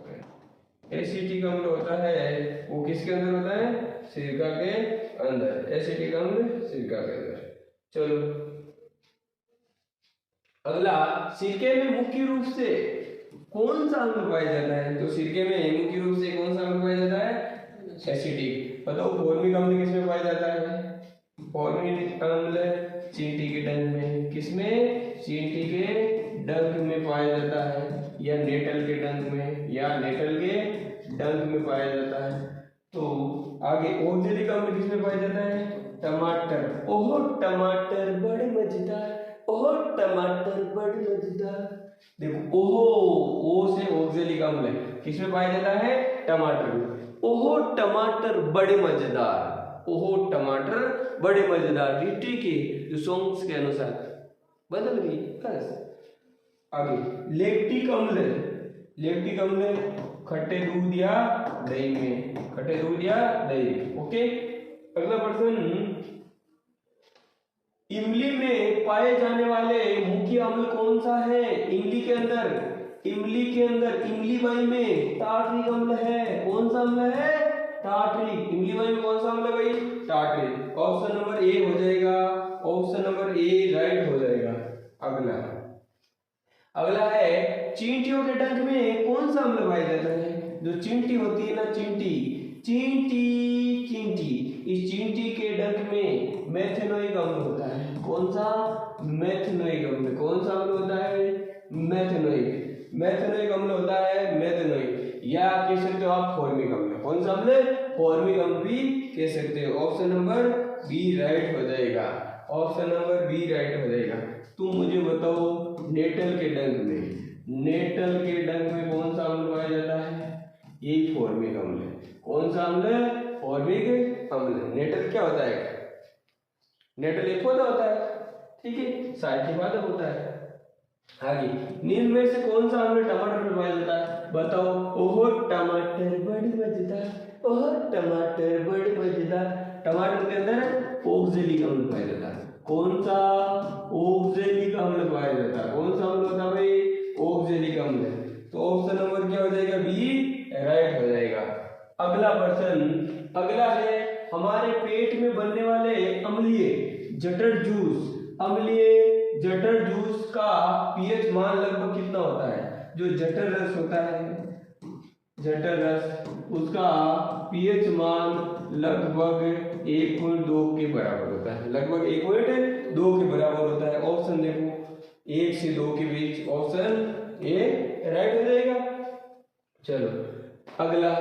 के। एसिटिक अम्ल होता है वो किसके अंदर होता है, सिरका के अंदर। एसिटिक अम्ल सिरका के अंदर। चलो अगला, सिरके में मुख्य रूप से कौन सा अम्ल पाया जाता है, तो सिरके में मुख्य रूप से कौन सा अम्ल पाया जाता है, एसिटिक। बताओ फॉर्मिक अम्ल किसमें पाया जाता है, फॉर्मिक अम्ल चींटी के डंक में। किसमें, चींटी के डंक में पाया जाता है, या नेटल के डंक में, या नेटल के डंक में पाया जाता है। तो आगे ऑक्जेलिक अम्ल किसमें पाया जाता है, टमाटर। ओह टमाटर बड़े मजेदार, ओह टमाटर बड़े मजेदार। देखो ओह, ओ से ऑक्जेलिक अम्ल किसमें पाया जाता है, टमाटर में। ओह टमाटर बड़े मजेदार, ओह टमाटर बड़े मजेदार। रीट्री के जो सॉन्ग्स के अनुसार बदल गई। बस आगे लैक्टिक अम्ल, लैक्टिक अम्ल खट्टे दूध या दही में, खट्टे दूध या दही। ओके अगला प्रश्न, इमली में पाए जाने वाले मुख्य अम्ल कौन सा है, इमली के अंदर, इमली के अंदर इमली बाई में टार्ट्रिक अम्ल है। कौन सा अम्ल है, टार्ट्रिक। इमली बाई में कौन सा अम्ल है भाई, टार्ट्रिक। ऑप्शन नंबर ए हो जाएगा, ऑप्शन नंबर ए राइट हो जाएगा। अगला है चींटियों के डंक में कौन सा अम्ल पाया जाता है, जो चींटी होती है ना, चींटी चींटी, इस चींटी के डंक में मेथेनोइक अम्ल होता है। कौन सा, मेथेनोइक अम्ल। कौन सा अम्ल होता है, मेथेनोइक अम्ल होता है, मेथेनोइक। या कह सकते हो आप फॉर्मिक अम्ल। कौन सा अम्ल, फॉर्मिक अम्ल भी कह सकते हो। ऑप्शन नंबर बी राइट हो जाएगा, ऑप्शन नंबर बी राइट हो जाएगा। तुम मुझे बताओ नेटल के डंक में, नेटल के डंक में कौन सा अम्ल पाया जाता है, यही फॉर्मिक अम्ल है। कौन सा अम्ल, फॉर्मिक अम्ल। नेटल क्या होता है, नेटल एक पौधा होता है, ठीक है, साइट्रिक पादप होता है। आगे निम्न में से कौन सा अम्ल टमाटर में पाया जाता है, बताओ। ओह टमाटर बड़ी मजेदार, ओह टमाटर बड़ी मजेदार। टमाटर के अंदर ऑक्जेलिक अम्ल पाया जाता है। कौन सा, ऑक्जेलिक अम्ल पाया जाता है। कौन सा अम्ल होता है भाई, ऑक्जेलिक अम्ल। तो ऑप्शन नंबर क्या हो जाएगा, बी राइट हो जाएगा। अगला प्रश्न, अगला है हमारे पेट में बनने वाले अम्लीय जठर जूस, अम्लीय जठर जूस का पीएच मान लगभग कितना होता है। जो जठर रस होता है, जठर रस, उसका पीएच मान लगभग 1.2 के बराबर होता है, लगभग 1.2 के बराबर होता है। ऑप्शन देखो 1 से 2 के बीच, ऑप्शन ए राइट हो जाएगा। चलो अगला,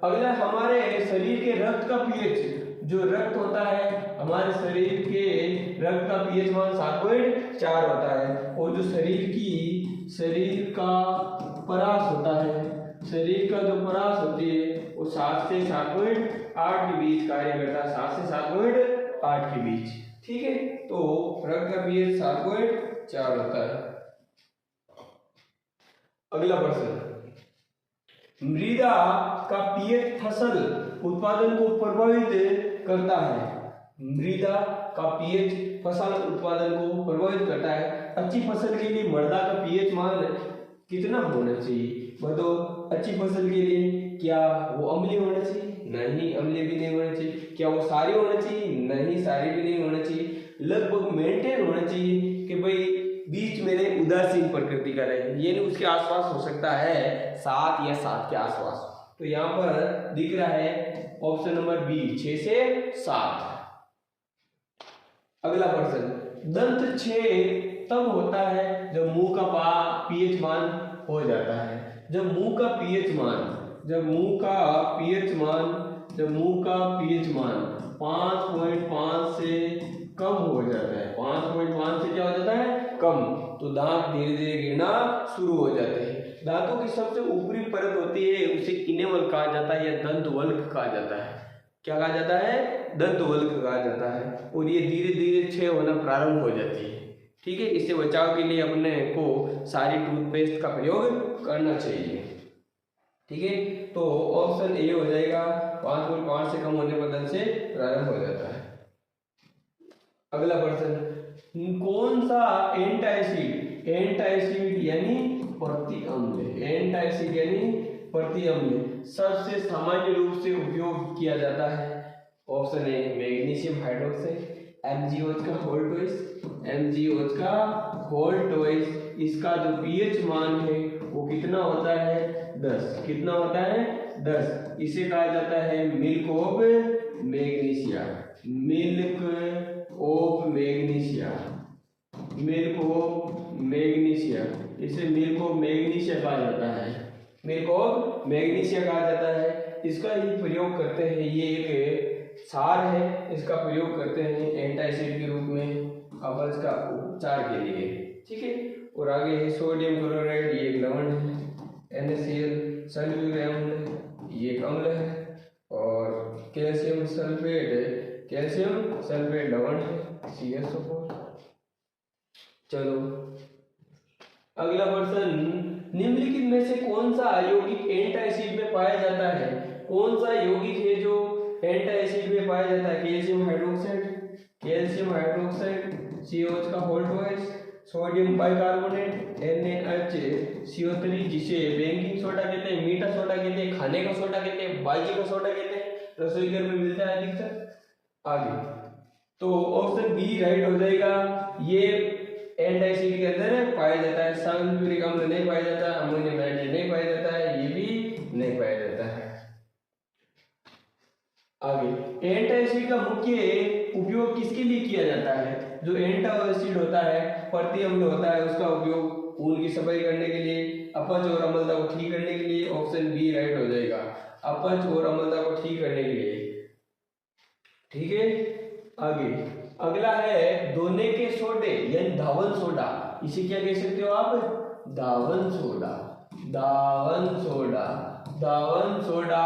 अगला हमारे शरीर के रक्त का पीएच, जो रक्त होता है हमारे शरीर के रक्त का पीएच मान 7.4 होता है। और जो शरीर का परास होता है, शरीर का जो परास होती है वो 7 से 7.8 के बीच कार्य करता है, 7 से 7.8 के बीच, ठीक है। तो रक्त का पीएच 7.4 होता है। अगला प्रश्न, मृदा का पीएच फसल उत्पादन को प्रभावित करता है। मृदा का पीएच फसल उत्पादन को प्रभावित करता है। अच्छी फसल के लिए मृदा का पीएच मान कितना होना चाहिए, बताओ। अच्छी फसल के लिए क्या वो अम्लीय होना चाहिए, नहीं अम्लीय भी नहीं होना चाहिए। क्या वो सारी होना चाहिए, नहीं सारी भी नहीं होना चाहिए। लगभग मेंटेन होना चाहिए कि भाई बीच में उदासीन प्रकृति का रहे, ये नहीं उसके आसपास हो सकता है 7 या 7 के आसपास। तो यहाँ पर दिख रहा है ऑप्शन नंबर बी 6 से 7। अगला प्रश्न, दंत छेद तब होता है जब मुंह का पीएच मान हो जाता है। जब मुंह का पीएच मान 5.5 से कम हो जाता है, 5.5 से क्या हो जाता है, कम। तो दांत धीरे धीरे गिरना शुरू हो जाते हैं। दांतों की सबसे ऊपरी परत होती है, उसे किनेवल कहा जाता है या दंत वल्क कहा जाता है। क्या कहा जाता है, दंत वल्क कहा जाता है। और ये धीरे धीरे क्षय होना प्रारंभ हो जाती है। ठीक है, इससे बचाव के लिए अपने को सारी टूथपेस्ट का प्रयोग करना चाहिए। ठीक है, तो ऑप्शन ए हो जाएगा, 5.5 से कम होने पर दंत से प्रारंभ हो जाता है। अगला प्रश्न, कौन सा एंटासिड यानी प्रतिअम्ल, एंटासिड यानी प्रतिअम्ल सबसे सामान्य रूप से उपयोग किया जाता है? Option A magnesium hydroxide, MgOH का होल ट्वाइस, MgOH का होल ट्वाइस। इसका जो pH मान है वो कितना होता है, 10। कितना होता है, 10। इसे कहा जाता है milk of magnesia, milk of magnesia, milk of magnesia. इसे मिल्क ऑफ मैग्नीशिया कहा जाता है, मिल्क ऑफ मैग्नीशिया कहा जाता है। इसका ही प्रयोग करते हैं, ये एक सार है, इसका प्रयोग करते हैं एंटासिड के रूप में कब्ज का उपचार के लिए। ठीक है, और आगे है सोडियम क्लोराइड, ये एक लवण है। NaCl सल्फ्यूरिक अम्ल, ये एक अम्ल है। और कैल्शियम सल्फेट, कैल्शियम सल्फेट लवण है, CaSO4। चलो अगला प्रश्न, निम्नलिखित में से कौन सा यौगिक एंटासिड में पाया जाता है? कौन सा यौगिक है जो एंटासिड में पाया जाता है? Calcium hydroxide, calcium hydroxide, COH का whole twice, sodium bicarbonate, NaHCO3 जिसे बेकिंग सोडा कहते हैं, मीठा सोडा कहते हैं, खाने का सोडा कहते हैं, बाजी का सोडा कहते हैं, रसोई घर में मिलता है अधिकतर। आगे तो ऑप्शन बी राइट हो जाएगा, ये एंटासिड के अंदर पाया जाता है। सल्फ्यूरिक अम्ल नहीं पाया जाता, अमोनियम नाइट्रेट नहीं पाया जाता है, ये भी नहीं पाया जाता है। आगे एंटासिड का मुख्य उपयोग किसके लिए किया जाता है? जो एंटासिड होता है, प्रतिअम्ल होता है, उसका उपयोग खून की सफाई करने के लिए, अपच और अम्लता को ठीक करने के लिए। ऑप्शन बी राइट हो जाएगा, अपच और अम्लता को ठीक करने के लिए। ठीक है, आगे अगला है दोने के सोडे यानी धावन सोडा। इसे क्या कह सकते हो आप? धावन सोडा, धावन सोडा, धावन सोडा,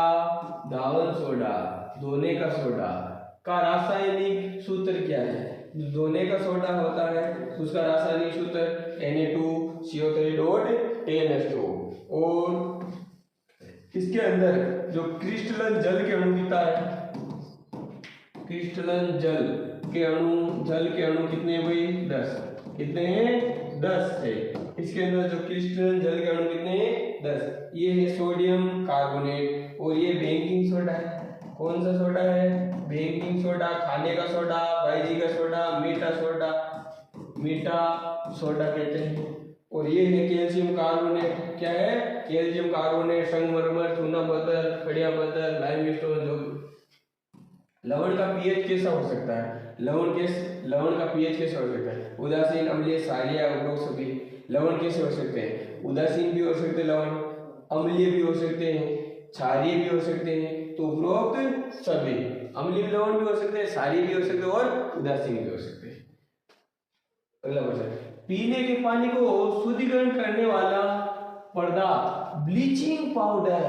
धावन सोडा, दोने का सोडा का रासायनिक सूत्र क्या है? दोने का सोडा होता है उसका रासायनिक सूत्र Na2CO3.10H2। और इसके अंदर जो क्रिस्टलन जल के अणु कितना है, क्रिस्टलन जल के अणु कितने हैं भाई? 10। कितने हैं? 10 है। इसके अंदर जो क्रिस्टलन जल के अणु कितने हैं? 10। ये है सोडियम कार्बोनेट और ये बेकिंग सोडा है। कौन सा सोडा है? बेकिंग सोडा, खाने का सोडा, बाइजी का सोडा, मीठा सोडा, मीठा सोडा कहते हैं। और ये है कैल्शियम कार्बोनेट। क्या है? कैल्शियम कार्बोनेट, संगमरमर, चूना पत्थर, खड़िया पत्थर, लाइमस्टोन। जो लवण का पीएच कैसा हो सकता है? लवण का पीएच कैसा हो सकता है? उदासीन, अम्लीय, क्षारीय, उपरोक्त सभी। लवण कैसे हो सकते हैं? उदासीन भी हो सकते हैं लवण, अम्लीय भी हो सकते हैं, क्षारीय भी हो सकते हैं। तो उपरोक्त सभी, अम्लीय लवण भी हो सकते हैं, क्षारीय भी हो सकते हैं और उदासीन भी हो सकते हैं। अगला प्रश्न, पीने के पानी को शुद्धिकरण करने वाला पदार्थ ब्लीचिंग पाउडर।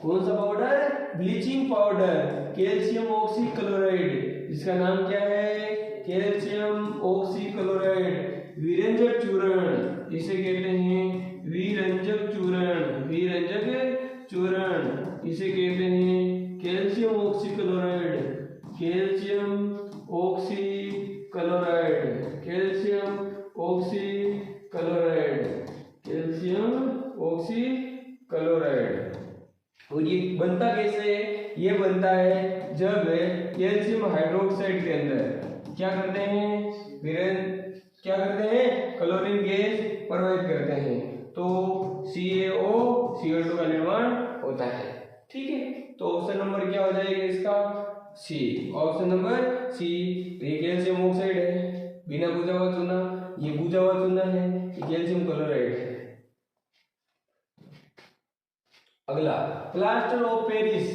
कौन सा powder? Bleaching powder. Calcium oxychloride, इसका नाम क्या है? Calcium oxychloride. विरंजक चूर्ण, इसे कहते हैं विरंजक चूर्ण, विरंजक चूर्ण, इसे कहते हैं calcium oxychloride, calcium oxychloride, calcium oxychloride, calcium oxychloride. और ये बनता कैसे है? ये बनता है जब कैल्शियम हाइड्रोक्साइड के अंदर क्या करते हैं? क्या करते हैं? क्लोरीन गैस प्रवाहित करते हैं, तो CO2 का निर्माण होता है। ठीक है, तो ऑप्शन नंबर क्या हो जाएगा इसका? सी। Option number C. ये कैल्शियम ऑक्साइड है, बिना बुझा हुआ चूना, ये बुझा हुआ चूना है, ये कैल्शियम क्लोराइड है। अगला plaster of Paris,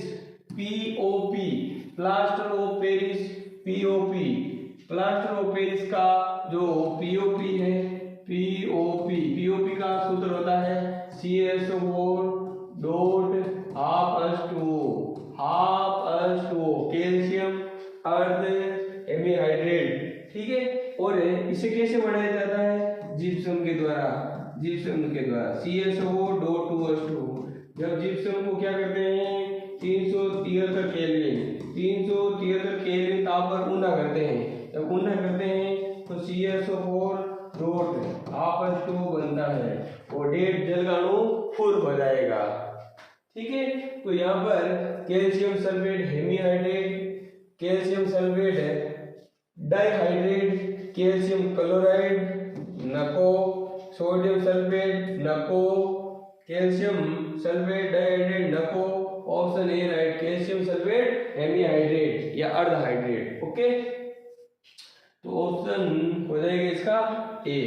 POP, plaster of Paris, POP plaster of Paris का जो पीओपी है, पीओपी का सूत्र होता है CaSO4 dot half H2O calcium अर्ध हेमीहाइड्रेट, ठीक है। और इसे कैसे बढ़ाया जाता है? जिप्सम के द्वारा CaSO4 डॉट 2H2। जब जिप्सम को क्या करते हैं 373 केल्विन ताप पर ऊंधा करते हैं, जब ऊंधा करते हैं तो CaSO4 डॉट हाफ H2O बनता है और डेढ़ जल का अणु फुर्र हो जाएगा, ठीक है। तो यहाँ पर calcium sulphate hemihydrate, calcium sulphate dihydrate, calcium chloride नको, सोडियम सल्फेट नको, कैल्शियम सल्फेट डाइहाइड्रेट नको। Option A right, calcium sulphate hemihydrate या अर्धहाइड्रेट, ओके। तो ऑप्शन हो जाएगा इसका ए।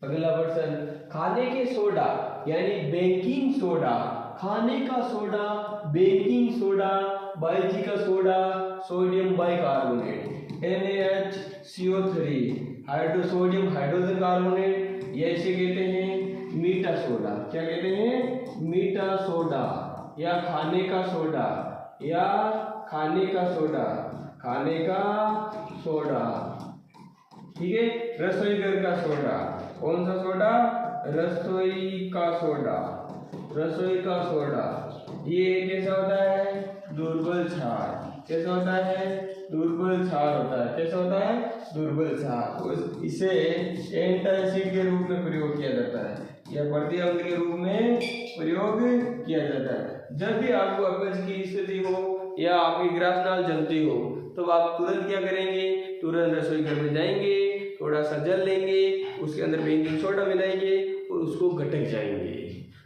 अगला प्रश्न, खाने के सोडा यानी बेकिंग सोडा, खाने का सोडा, बेकिंग सोडा, बाइजी का सोडा, सोडियम बाइकार्बोनेट NaHCO3 हाइड्रोसोडियम हाइड्रोजन कार्बोनेट, ये इसे कहते हैं मीठा सोडा। क्या कहते हैं? मीठा सोडा या खाने का सोडा, ठीक है। रसोई घर का सोडा, कौन सा सोडा? रसोई का सोडा। ये कैसा होता है? दुर्बल क्षार। कैसा होता है? दुर्बल क्षार तो इसे एंटासिड के रूप में प्रयोग किया जाता है या प्रतिअम्ल के रूप में प्रयोग किया जाता है। जब भी आपको अपच की स्थिति हो या आपकी ग्रासनाल जमती हो तो आप तुरंत क्या करेंगे? तुरंत रसोई घर में जाएंगे, थोड़ा सा जल लेंगे, उसके अंदर बेकिंग सोडा मिलाएंगे और उसको गटक जाएंगे,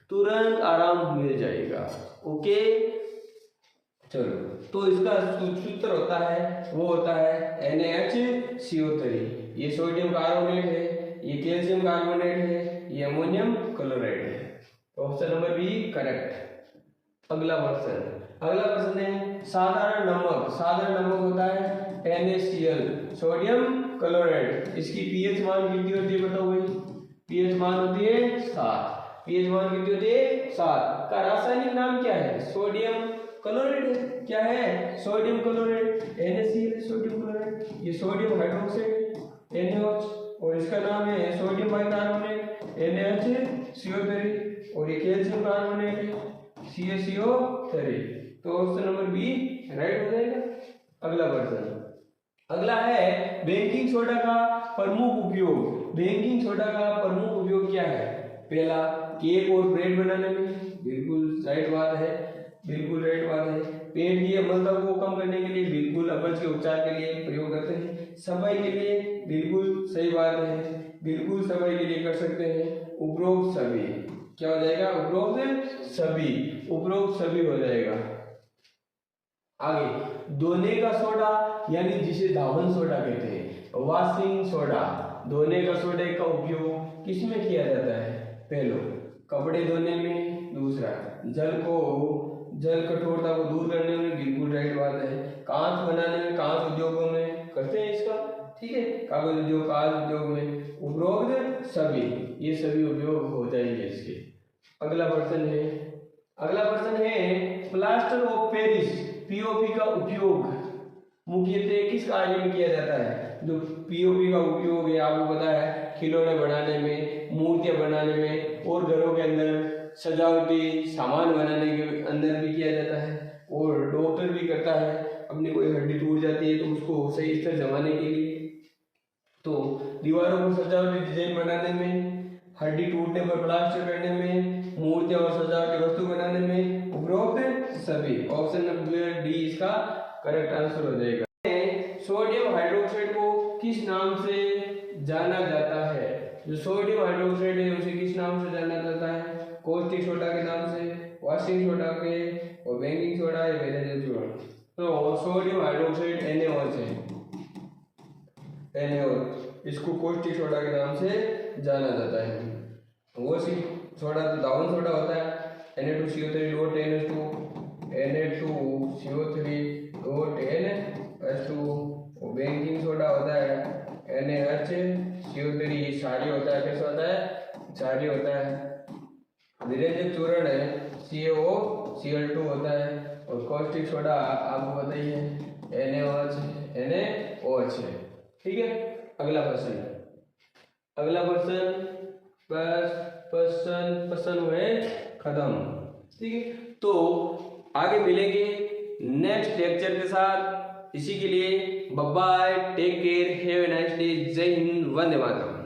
तुरंत आराम मिल जाएगा, ओके। चलो, तो इसका सूत्र होता है NaHCO3। ये सोडियम कार्बोनेट है, ये कैल्शियम कार्बोनेट है, ये अमोनियम क्लोराइड है। Option number B correct. अगला प्रश्न है साधारण नमक होता है NaCl सोडियम क्लोराइड। इसकी pH मान कितनी होती है बताओ भाई? pH मान होती है 7। pH मान कितनी होती है? 7। का रासायनिक नाम क्या है? Sodium chloride. क्या है? Sodium chloride. NaCl sodium chloride. ये सोडियम हाइड्रोक्साइड है NaOH और इसका नाम है सोडियम बाइकार्बोनेट NaHCO3 और ये कैल्शियम कार्बोनेट है CaCO3। तो ऑप्शन नंबर बी राइट हो जाएगा। अगला प्रश्न, अगला है बेकिंग सोडा का प्रमुख उपयोग क्या है? पहला, केक और ब्रेड बनाने में, बिल्कुल राइट बात है। पेट की अम्लता को कम करने के लिए, बिल्कुल अपच के उपचार के लिए प्रयोग करते हैं। सफाई के लिए, बिल्कुल सही बात है, बिल्कुल सफाई के लिए कर सकते हैं। उपरोक्त सभी क्या हो जाएगा? उपरोक्त सभी हो जाएगा। आगे, धोने का सोडा यानी जिसे धावन सोडा कहते हैं, वॉशिंग सोडा। धोने का सोडे का उपयोग किसमें किया जाता है? पहला, कपड़े धोने में। दूसरा, जल कठोरता को दूर करने में, बिल्कुल राइट बात है। कांच बनाने में, कांच उद्योगों में करते हैं इसका, ठीक है। कागज उद्योग, कांच उद्योग में। उपरोक्त सभी, ये सभी उपयोग हो जाएंगे इसके। अगला प्रश्न है प्लास्टर ऑफ पेरिस पीओपी का उपयोग मुख्यतः किस कार्य में किया जाता है? जो पीओपी का उपयोग है आपको पता है, खिलौने बनाने में, मूर्तियां बनाने में और घरों के अंदर सजावटी सामान बनाने के अंदर भी किया जाता है। और डॉक्टर भी करता है, अपनी कोई हड्डी टूट जाती है तो उसको सही स्तर जमाने के लिए। तो दीवारों पर सजावटी डिजाइन बनाने में, हड्डी टूटने पर प्लास्टर करने में, मूर्तियां और सजावटी वस्तु बनाने में, उपरोक्त सभी। ऑप्शन नंबर डी इसका करेक्ट आंसर हो जाएगा। सोडियम हाइड्रोक्साइड को किस नाम से जाना जाता है? जो सोडियम हाइड्रोक्साइड है उसे किस नाम से जाना जाता है? कॉस्टिक सोडा के नाम से, वॉशिंग सोडा के, और बेकिंग सोडा या वेनेजल सोडा। तो सोडियम हाइड्रोक्साइड NaOH है, इसको कॉस्टिक सोडा के नाम से जाना जाता है। वॉशिंग सोडा तो धावन सोडा होता है Na2CO3 NH2 Na2CO3 NH2 वो बेकिंग सोडा होता है NaH, CO3 क्षारीय होता है। कैसा होता है? क्षारीय होता है। विरेचक चूर्ण है CaOCl2 होता है। और कॉस्टिक सोडा आपको बताइए NaOH है। ठीक है, अगला प्रश्न हुए खत्म। ठीक है, तो आगे मिलेंगे नेक्स्ट लेक्चर के साथ। इसी के लिए bye bye, take care, have a nice day. जय हिंद, वंदे मातरम।